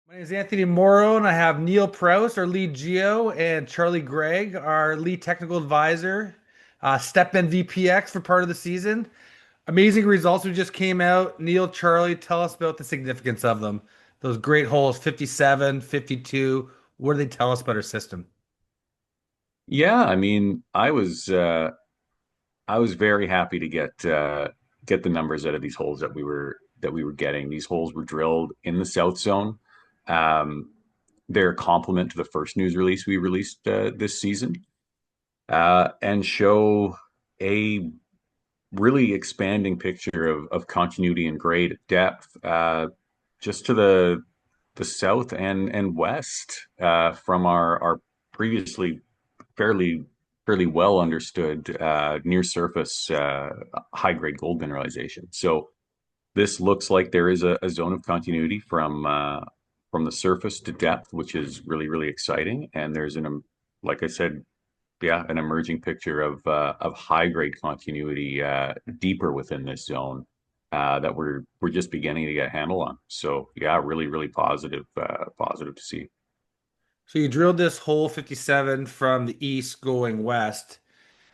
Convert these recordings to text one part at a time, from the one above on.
My name is Anthony Moreau, and I have Neil Prowse, our lead geo, and Charlie Greig, our lead technical advisor. Stepman VPX for part of the season. Amazing results we just came out. Neil, Charlie, tell us about the significance of them. Those great holes, 57, 52. What do they tell us about our system? Yeah, I mean, I was very happy to get the numbers out of these holes that we were getting. These holes were drilled in the South Zone. Um, they're a complement to the first news release we released this season, and show a really expanding picture of continuity and grade at depth, just to the south and west, from our previously fairly fairly well understood near surface high grade gold mineralization. So this looks like there is a zone of continuity from the surface to depth, which is really exciting. And there's like I said, yeah, an emerging picture of high grade continuity deeper within this zone that we're just beginning to get a handle on. So yeah, really positive to see. So you drilled this hole 57 from the east going west.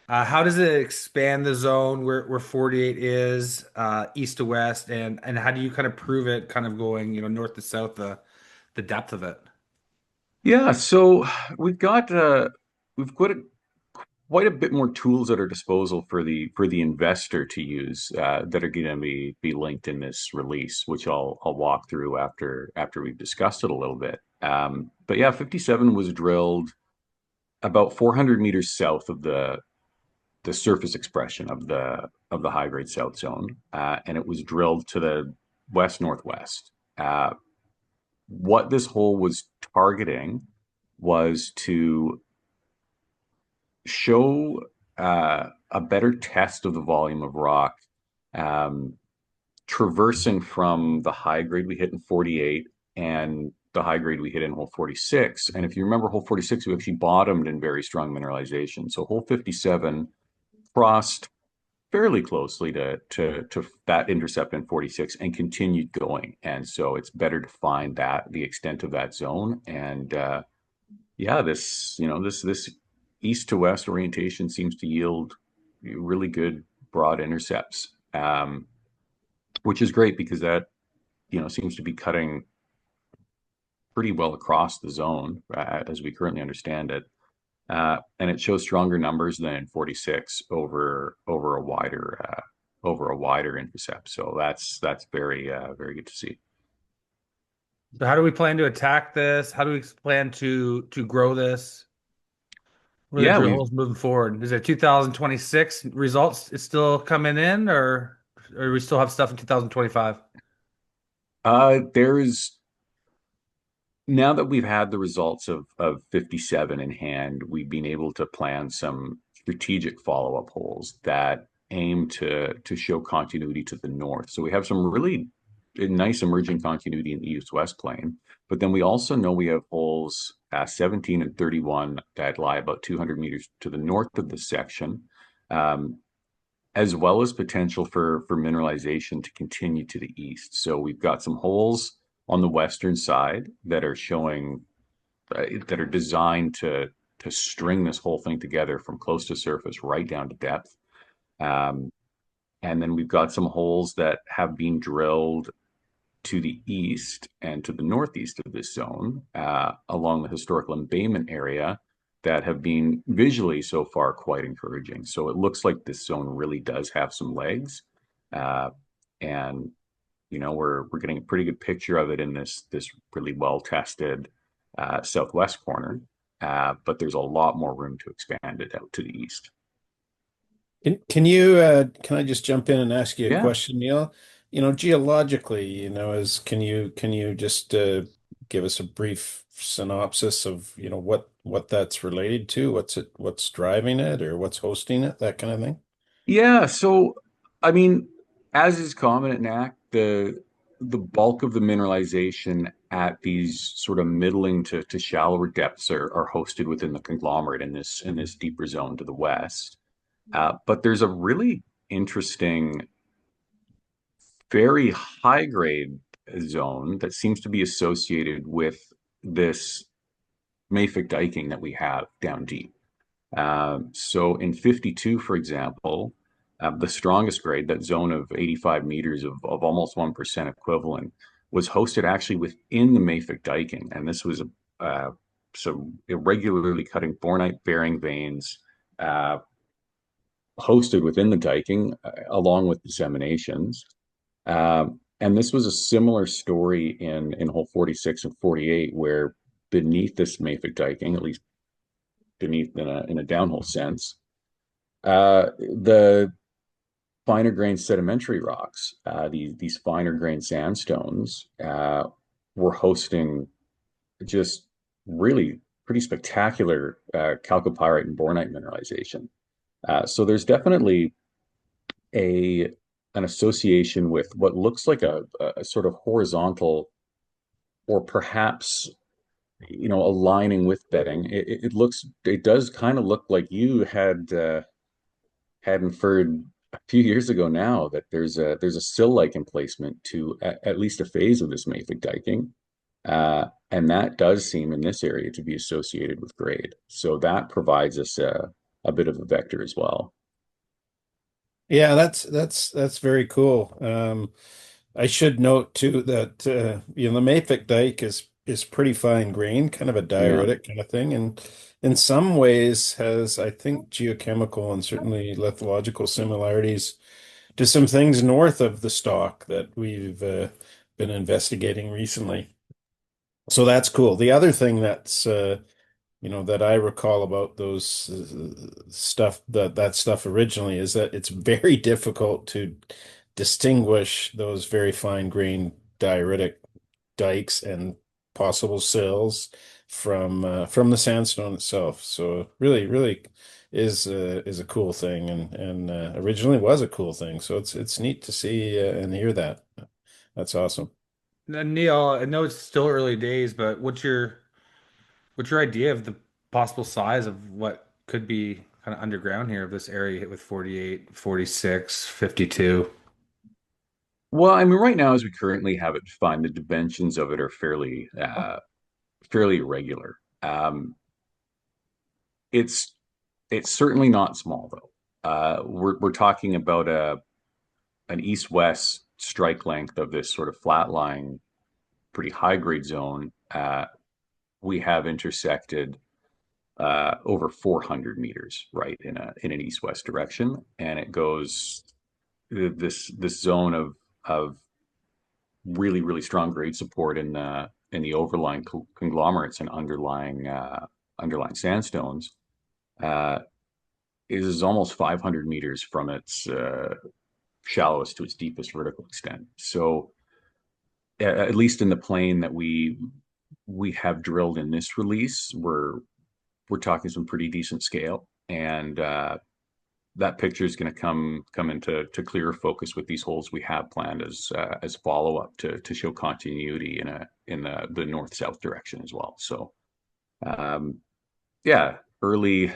How does it expand the zone where 48 is, east to west, and how do you kind of prove it kind of going, north to south, the depth of it? Yeah, so we've got uh, we've got quite a bit more tools at our disposal for the investor to use that are going to be linked in this release, which I'll walk through after we've discussed it a little bit. But yeah, 57 was drilled about 400 meters south of the surface expression of the high grade south zone, and it was drilled to the west northwest. What this hole was targeting was to show a better test of the volume of rock, um, traversing from the high grade we hit in 48 and the high grade we hit in hole 46. And if you remember hole 46, we actually bottomed in very strong mineralization. So hole 57 crossed fairly closely to that intercept in 46 and continued going. And so it's better to find that the extent of that zone. And yeah, this east to west orientation seems to yield really good broad intercepts, which is great because that seems to be cutting pretty well across the zone as we currently understand it, and it shows stronger numbers than in 46 over a wider intercept. So that's very good to see. So how do we plan to attack this? How do we plan to grow this? What are the Yeah, drill we've holes moving forward? Is it 2026 results is still coming in, or we still have stuff in 2025? there's now that we've had the results of 57 in hand, we've been able to plan some strategic follow-up holes that aim to show continuity to the north. So we have some really nice emerging continuity in the east-west plane, but then we also know we have holes 17 and 31 that lie about 200 meters to the north of this section, um, as well as potential for mineralization to continue to the east. So we've got some holes on the western side that are showing that are designed to string this whole thing together from close to surface right down to depth. Um, and then we've got some holes that have been drilled to the east and to the northeast of this zone, along the historical embayment area, that have been visually so far quite encouraging. So it looks like this zone really does have some legs, uh, and we're getting a pretty good picture of it in this really well tested southwest corner. But there's a lot more room to expand it out to the east. Can I just jump in and ask you a Yeah, question, Neil? Geologically, is can you just give us a brief synopsis of, what that's related to, what's driving it or what's hosting it, that kind of thing? yeah. So I mean, as is common at NAC, the bulk of the mineralization at these sort of middling to shallower depths are hosted within the conglomerate in this deeper zone to the west. But there's a really interesting, very high grade zone that seems to be associated with this mafic diking that we have down deep. So in 52, for example, the strongest grade, that zone of 85 meters of almost 1% equivalent, was hosted actually within the mafic diking. And this was so irregularly cutting bornite bearing veins uh, hosted within the diking along with disseminations. And this was a similar story in hole 46 and 48, where beneath this mafic diking, at least beneath in a downhole sense, the finer grained sedimentary rocks, these finer grained sandstones, were hosting just really pretty spectacular chalcopyrite and bornite mineralization. So there's definitely a an association with what looks like a sort of horizontal, or perhaps aligning with bedding. It does kind of look like you had inferred a few years ago now that there's a sill-like emplacement to at least a phase of this mafic diking, and that does seem in this area to be associated with grade. So that provides us a bit of a vector as well. Yeah, that's very cool. I should note too that the mafic dike is pretty fine grained, kind of a Yeah. diuretic kind of thing, and in some ways has, I think, geochemical and certainly lithological similarities to some things north of the stock that we've been investigating recently. So that's cool. The other thing that's that I recall about those that stuff originally is that it's very difficult to distinguish those very fine-grained dioritic dikes and possible sills from the sandstone itself. So really, really is a cool thing, and originally was a cool thing. So it's neat to see and hear that. That's awesome. Now, Neil, I know it's still early days, but what's your idea of the possible size of what could be kind of underground here of this area hit with 48, 46, 52? Well, I mean, right now, as we currently have it defined, the dimensions of it are fairly irregular. It's it's certainly not small though. We're talking about a an east-west strike length of this sort of flat lying, pretty high grade zone. We have intersected over 400 meters, right, in an east-west direction, and it goes this zone of really strong grade support in the overlying conglomerates and underlying sandstones. Uh, is almost 500 meters from its shallowest to its deepest vertical extent. So at least in the plane that we have drilled in this release, we're talking some pretty decent scale, and that picture is going to come into clearer focus with these holes we have planned as follow up to show continuity in the north south direction as well. So um, yeah, early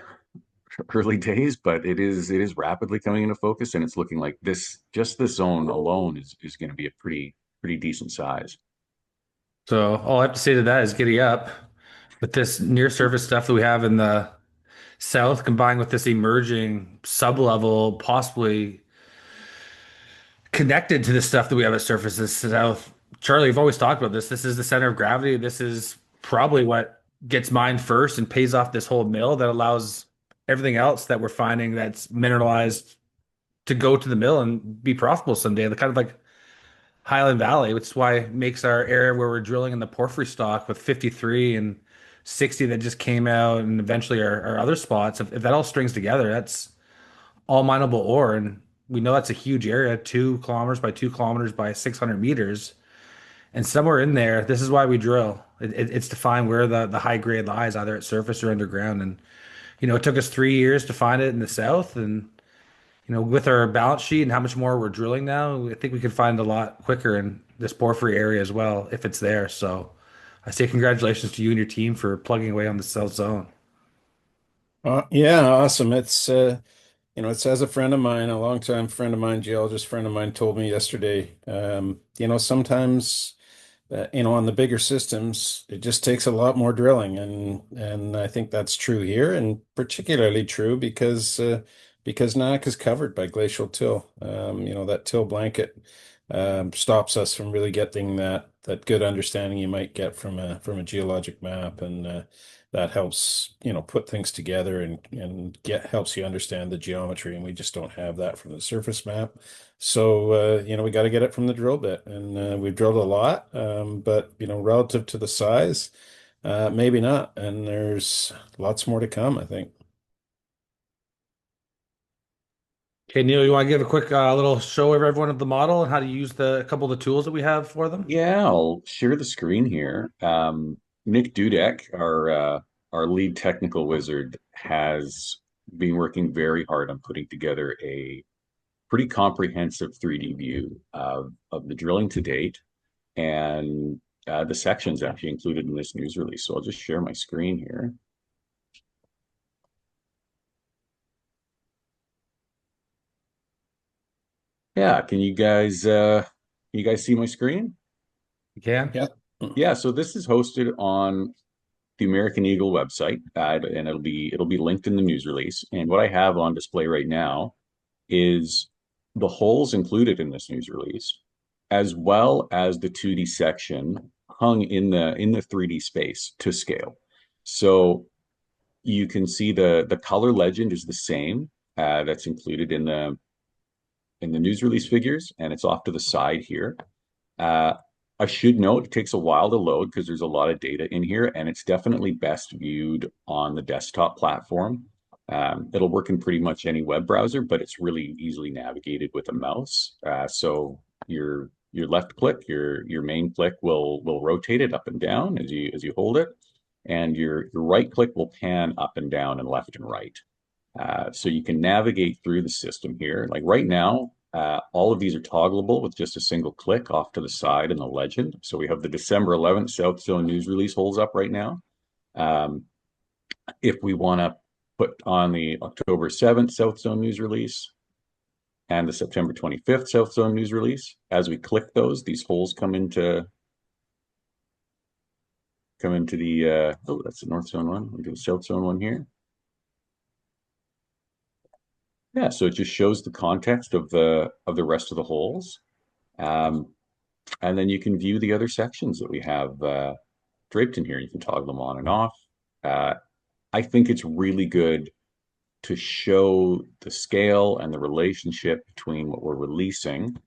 days, but it is rapidly coming into focus, and it's looking like this zone alone is going to be a pretty decent size. So all I have to say to that is giddy up with this near surface stuff that we have in the south combined with this emerging sublevel, possibly connected to the stuff that we have at surface this south. Charlie, you've always talked about this. This is the center of gravity. This is probably what gets mined first and pays off this whole mill that allows everything else that we're finding that's mineralized to go to the mill and be profitable someday. The kind of like Highland Valley, which is why it makes our area where we're drilling in the porphyry stock with 53 and 60 that just came out, and eventually our other spots. If that all strings together, that's all mineable ore. And we know that's a huge area, 2 kilometers by 2 kilometers by 600 meters. And somewhere in there, this is why we drill. It's to find where the high grade lies, either at surface or underground. And, it took us 3 years to find it in the south. And, with our balance sheet and how much more we're drilling now, I think we could find a lot quicker in this porphyry area as well, if it's there. So I say congratulations to you and your team for plugging away on the south zone. Yeah, awesome. It's as a friend of mine, a longtime friend of mine, geologist friend of mine, told me yesterday. Sometimes on the bigger systems, it just takes a lot more drilling, and I think that's true here, and particularly true because Nyack is covered by glacial till. That till blanket stops us from really getting that good understanding you might get from a geologic map, and that helps put things together and get helps you understand the geometry, and we just don't have that from the surface map. So, we got to get it from the drill bit, and we've drilled a lot, but relative to the size, maybe not. And there's lots more to come, I think. Okay, Neil, you want to give a quick little show of everyone of the model and how to use a couple of the tools that we have for them? Yeah, I'll share the screen here. Nick Dudek, our lead technical wizard, has been working very hard on putting together a pretty comprehensive 3D view of the drilling to date, and the sections actually included in this news release. So I'll just share my screen here. Yeah, can you guys see my screen? You can. Yeah. Yeah, so this is hosted on the American Eagle website, and it'll be linked in the news release. And what I have on display right now is the holes included in this news release, as well as the 2D section hung in the 3D space to scale. So you can see the color legend is the same that's included in the news release figures, and it's off to the side here. Uh, I should note it takes a while to load because there's a lot of data in here, and it's definitely best viewed on the desktop platform. It'll work in pretty much any web browser, but it's really easily navigated with a mouse. So your left click, your main click will rotate it up and down as you hold it, and your right click will pan up and down and left and right. So you can navigate through the system here. Like right now, all of these are toggleable with just a single click off to the side in the legend. So we have the December 11th South Zone news release holds up right now. Um, if we want to put on the October 7th South Zone news release and the September 25th South Zone news release, as we click those, these holes come into the oh, that's the North Zone one. We do the South Zone one here. Yeah, so it just shows the context of the rest of the holes. Um, and then you can view the other sections that we have draped in here. You can toggle them on and off. Uh, I think it's really good to show the scale and the relationship between what we're releasing,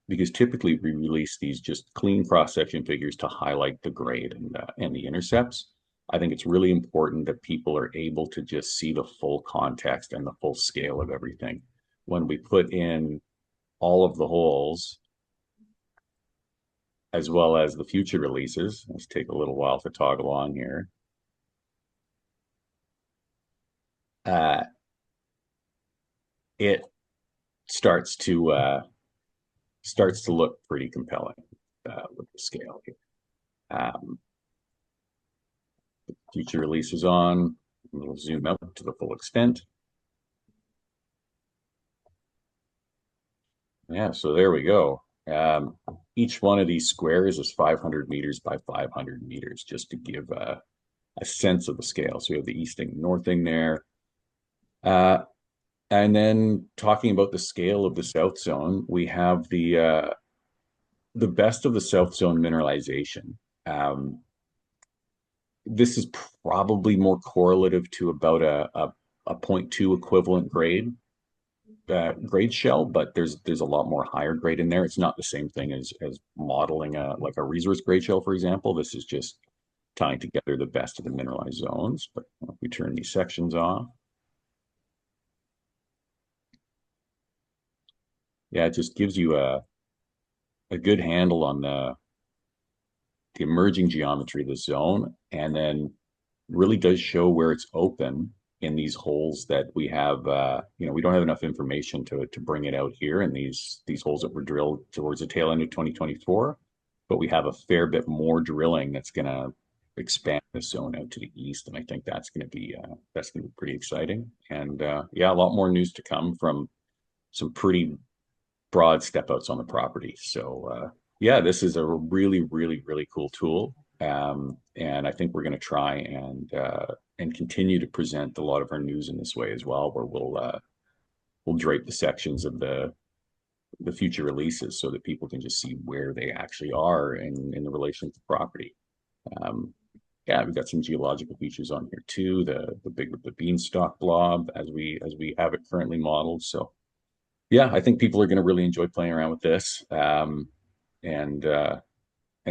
because typically we release these just clean cross-section figures to highlight the grade and the intercepts. I think it's really important that people are able to just see the full context and the full scale of everything. When we put in all of the holes, as well as the future releases, let's take a little while to toggle on here. Uh, it starts to look pretty compelling with the scale here. Um, Future releases on. We'll zoom out to the full extent. Yeah, so there we go. Each one of these squares is 500 meters by 500 meters, just to give a sense of the scale. So we have the easting and northing there. And then talking about the scale of the South Zone, we have the best of the South Zone mineralization. This is probably more correlative to about a 0.2 equivalent grade shell, but there's a lot more higher grade in there. It's not the same thing as modeling like a resource grade shell, for example. This is just tying together the best of the mineralized zones. But if we turn these sections off, yeah, it just gives you a good handle on the emerging geometry of the zone, and then really does show where it's open in these holes that we have. We don't have enough information to bring it out here in these holes that were drilled towards the tail end of 2024, but we have a fair bit more drilling that's going to expand the zone out to the east, and I think that's going to be pretty exciting. And yeah, a lot more news to come from some pretty broad step outs on the property. So yeah, this is a really, really, really cool tool. And I think we're going to try and continue to present a lot of our news in this way as well, where we'll drape the sections of the future releases so that people can just see where they actually are in the relation to property. Um, yeah, we've got some geological features on here too. The beanstalk blob as we have it currently modeled. So yeah, I think people are going to really enjoy playing around with this. And and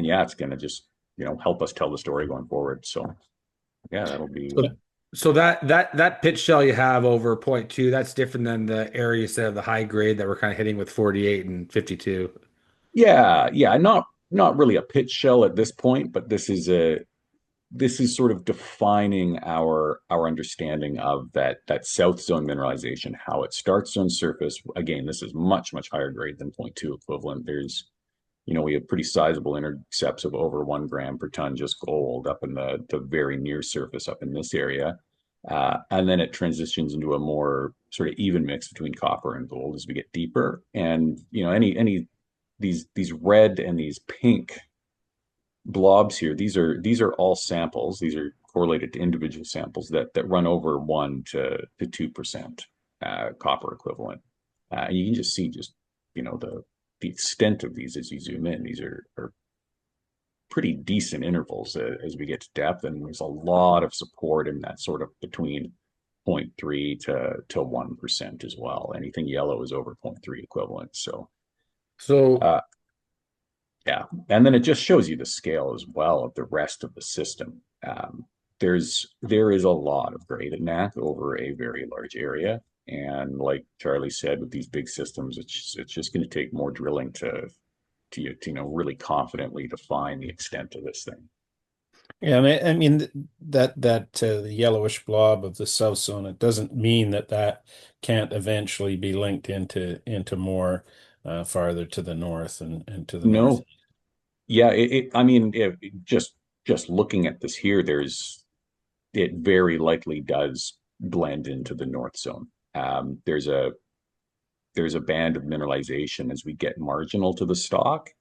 yeah, it's going to just help us tell the story going forward. So yeah, that'll be So, so that pitch shell you have over point two, that's different than the area you said of the high grade that we're kind of hitting with 48 and 52. yeah, not really a pitch shell at this point, but this is sort of defining our understanding of that south zone mineralization, how it starts on surface. Again, this is much higher grade than point 0.2 equivalent. We have pretty sizable intercepts of over 1 gram per ton just gold up in the very near surface up in this area. And then it transitions into a more sort of even mix between copper and gold as we get deeper. And any these red and these pink blobs here, these are all samples. These are correlated to individual samples that run over 1 to 2% copper equivalent. And you can just see the extent of these as you zoom in. These are pretty decent intervals as we get to depth, and there's a lot of support in that sort of between zero point 0.3 to 1% as well. Anything yellow is over zero point 0.3 equivalent. So So uh, yeah, and then it just shows you the scale as well of the rest of the system. There is a lot of grade in that over a very large area, and like Charlie said, with these big systems, it's just going to take more drilling to really confidently define the extent of this thing. Yeah, I mean that the yellowish blob of the south zone, it doesn't mean that that can't eventually be linked into more farther to the north and to the north. No, yeah, I mean, just looking at this here, it very likely does blend into the north zone. There's a band of mineralization as we get marginal to the stock.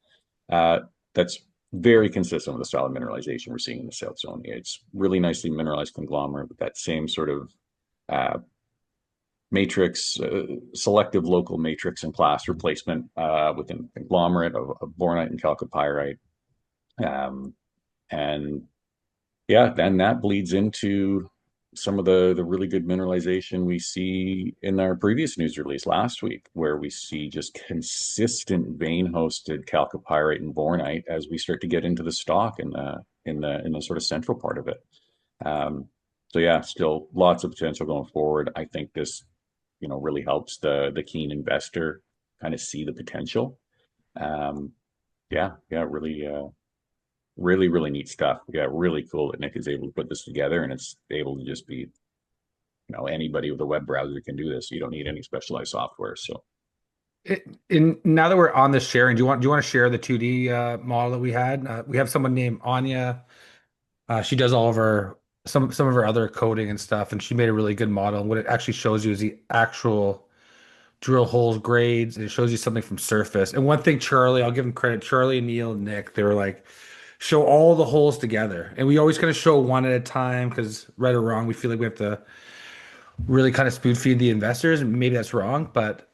Uh, that's very consistent with the style of mineralization we're seeing in the south zone. It's really nicely mineralized conglomerate with that same sort of uh, matrix, selective local matrix and class replacement within conglomerate of bornite and chalcopyrite. Um, and yeah, then that bleeds into some of the really good mineralization we see in our previous news release last week, where we see just consistent vein-hosted chalcopyrite and bornite as we start to get into the stock in the sort of central part of it. Um, so yeah, still lots of potential going forward. I think this, really helps the keen investor kind of see the potential. Um, yeah, really. Really, really neat stuff. Yeah, really cool that Nick is able to put this together, and it's able to just be, anybody with a web browser can do this. You don't need any specialized software. So now that we're on this sharing, do you want to share the 2D model that we had? We have someone named Anya. She does all of our some of her other coding and stuff, and she made a really good model. And what it actually shows you is the actual drill holes grades, and it shows you something from surface. And one thing, Charlie, I'll give him credit. Charlie, Neil, and Nick, they were like, show all the holes together, and we always kind of show one at a time because right or wrong, we feel like we have to really kind of spoon feed the investors. And maybe that's wrong, but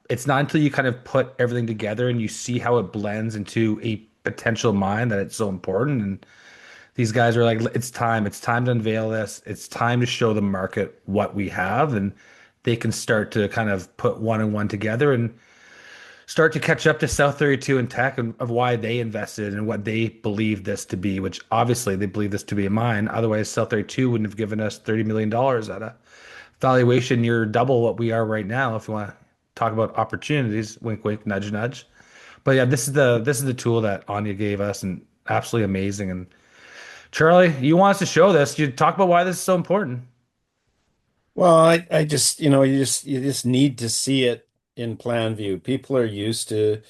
it's not until you kind of put everything together and you see how it blends into a potential mine that it's so important. And these guys are like, it's time. It's time to unveil this. It's time to show the market what we have, and they can start to kind of put one and one together and start to catch up to South 32 and Tech and of why they invested and what they believe this to be, which obviously they believe this to be a mine. Otherwise, South 32 wouldn't have given us $30 million at a valuation near double what we are right now. If you want to talk about opportunities, wink, wink, nudge, nudge. But yeah, this is the tool that Anya gave us, and absolutely amazing. And Charlie, you want us to show this? You talk about why this is so important. Well, I just, you just need to see it in plan view. People are used to,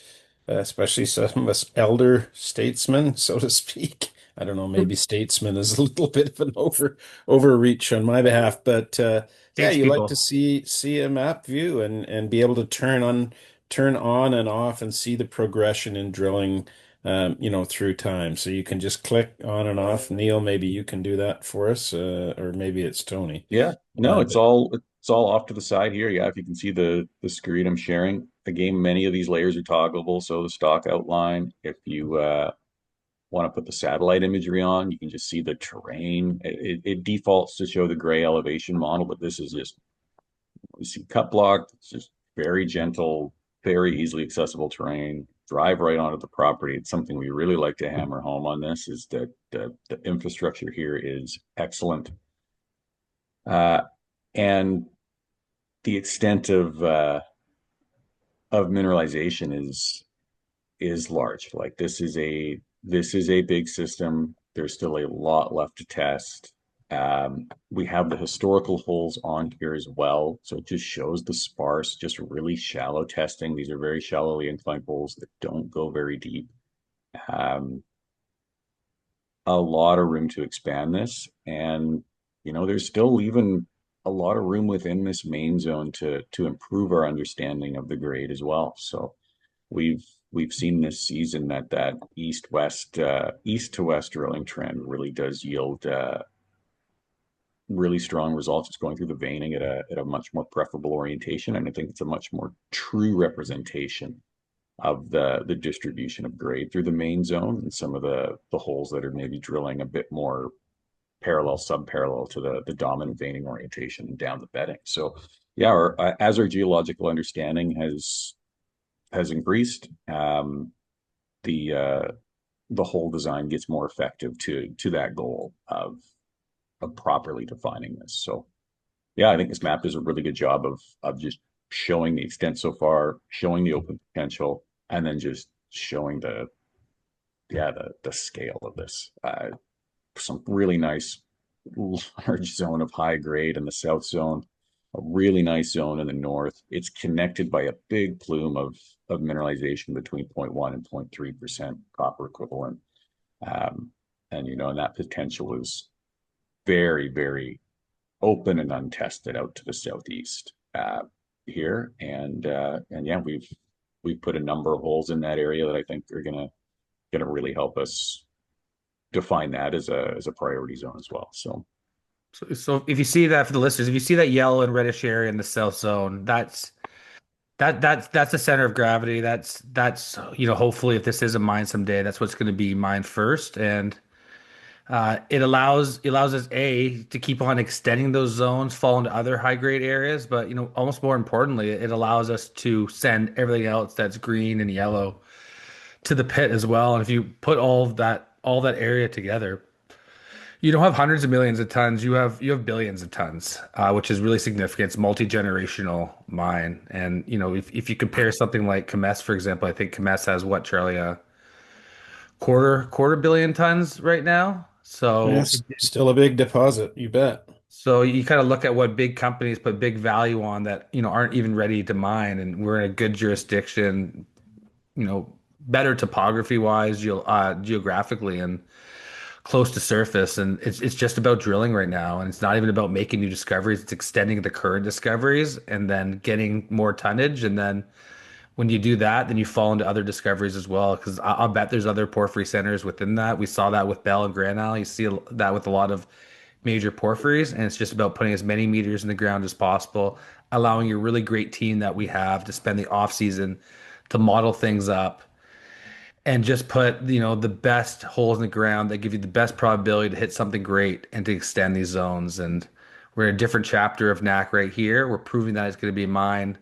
especially some of us elder statesmen, so to speak. I don't know, maybe statesman is a little bit of an overreach on my behalf, but yeah, States you like to people. see a map view and be able to turn on turn on and off and see the progression in drilling, through time. So you can just click on and off. Neil, maybe you can do that for us, or maybe it's Tony. Yeah, no, Uh, it's all off to the side here. Yeah, if you can see the screen I'm sharing. Again, many of these layers are toggleable. So the stock outline, if you want to put the satellite imagery on, you can just see the terrain. It defaults to show the gray elevation model, but this is just you see cut block. It's just very gentle, very easily accessible terrain. Drive right onto the property. It's something we really like to hammer home on this is that the infrastructure here is excellent. Uh, and the extent of mineralization is large. Like this is a big system. There's still a lot left to test. We have the historical holes on here as well, so it just shows the sparse, just really shallow testing. These are very shallowly inclined holes that don't go very deep. Um, a lot of room to expand this, and there's still even a lot of room within this main zone to improve our understanding of the grade as well. So we've seen this season that east to west drilling trend really does yield really strong results. It's going through the veining at a much more preferable orientation, and I think it's a much more true representation of the distribution of grade through the main zone and some of the holes that are maybe drilling a bit more parallel, sub-parallel to the dominant veining orientation down the bedding. So yeah, as our geological understanding has increased, the the whole design gets more effective to that goal of properly defining this. So yeah, I think this map does a really good job of just showing the extent so far, showing the open potential, and then just showing the scale of this. Some really nice large zone of high grade in the south zone, a really nice zone in the north. It's connected by a big plume of mineralization between 0.1 and 0.3% copper equivalent. Um, and that potential is very, very open and untested out to the southeast here. And yeah, we've put a number of holes in that area that I think are gonna really help us define that as a priority zone as well. So So if you see that for the listeners, if you see that yellow and reddish area in the south zone, that's the center of gravity. That's hopefully if this is a mine someday, that's what's going to be mined first, and it allows us to keep on extending those zones, fall into other high grade areas, but almost more importantly, it allows us to send everything else that's green and yellow to the pit as well. And if you put all that area together, you don't have hundreds of millions of tons. You have billions of tons, which is really significant. It's multi-generational mine, and if you compare something like Kemess, for example, I think Kemess has what, Charlie, a quarter billion tons right now. So Yes, still a big deposit, you bet. so you kind of look at what big companies put big value on that aren't even ready to mine, and we're in a good jurisdiction, better topography wise, geographically, and close to surface, and it's just about drilling right now, and it's not even about making new discoveries. It's extending the current discoveries and then getting more tonnage, and then when you do that, then you fall into other discoveries as well. Because I'll bet there's other porphyry centers within that. We saw that with Bell and Granite. You see that with a lot of major porphyries, and it's just about putting as many meters in the ground as possible, allowing a really great team that we have to spend the off season to model things up and just put the best holes in the ground that give you the best probability to hit something great and to extend these zones. And we're in a different chapter of knack right here. We're proving that it's going to be mine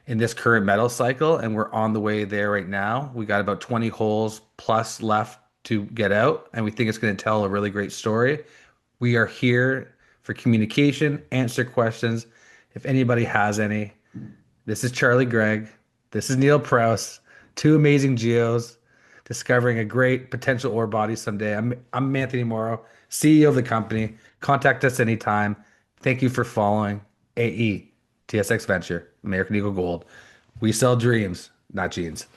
in this current metal cycle, and we're on the way there right now. We got about 20 holes plus left to get out, and we think it's going to tell a really great story. We are here for communication, answer questions if anybody has any. This is Charlie Greig. This is Neil Prowse. Two amazing geos discovering a great potential ore body someday. I'm Anthony Moreau, CEO of the company. Contact us anytime. Thank you for following AE TSX Venture, American Eagle Gold. We sell dreams, not jeans.